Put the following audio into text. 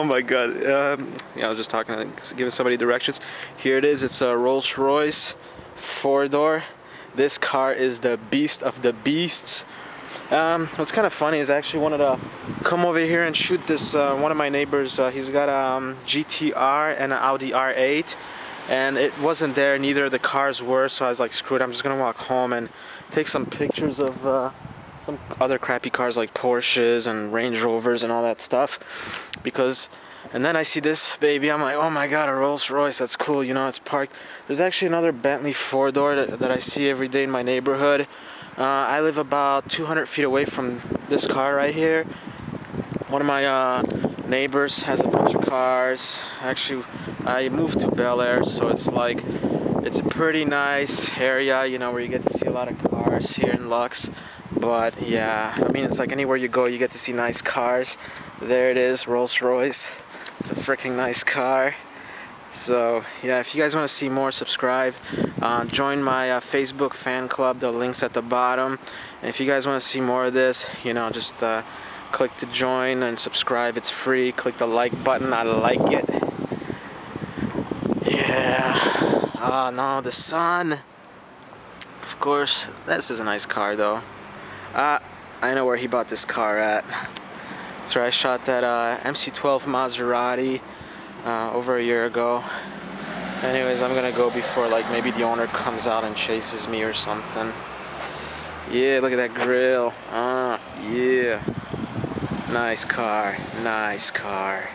Oh my god. Yeah, I was just talking, giving somebody directions. Here it is. It's a Rolls-Royce 4-door. This car is the beast of the beasts. What's kind of funny is I actually wanted to come over here and shoot this. One of my neighbors, he's got a GTR and an Audi R8, and it wasn't there. Neither of the cars were, so I was like, screw it. I'm just gonna walk home and take some pictures of some other crappy cars like Porsches and Range Rovers and all that stuff. And then I see this baby. I'm like, oh my god, a Rolls-Royce. That's cool. You know, it's parked. There's actually another Bentley 4-door that I see every day in my neighborhood. I live about 200 feet away from this car right here. One of my neighbors has a bunch of cars. Actually, I moved to Bel Air, so it's a pretty nice area, you know, where you get to see a lot of cars here in Lux. But yeah, I mean, it's like anywhere you go, you get to see nice cars. There it is, Rolls-Royce. It's a freaking nice car. So yeah, if you guys want to see more, subscribe. Join my Facebook fan club. The link's at the bottom. And if you guys want to see more of this, you know, just click to join and subscribe. It's free. Click the like button. I like it. Yeah. Oh no, the sun. Of course, this is a nice car though. I know where he bought this car at. That's where I shot that MC12 Maserati over a year ago. Anyways, I'm gonna go before like maybe the owner comes out and chases me or something. Yeah, look at that grill. Yeah. Nice car. Nice car.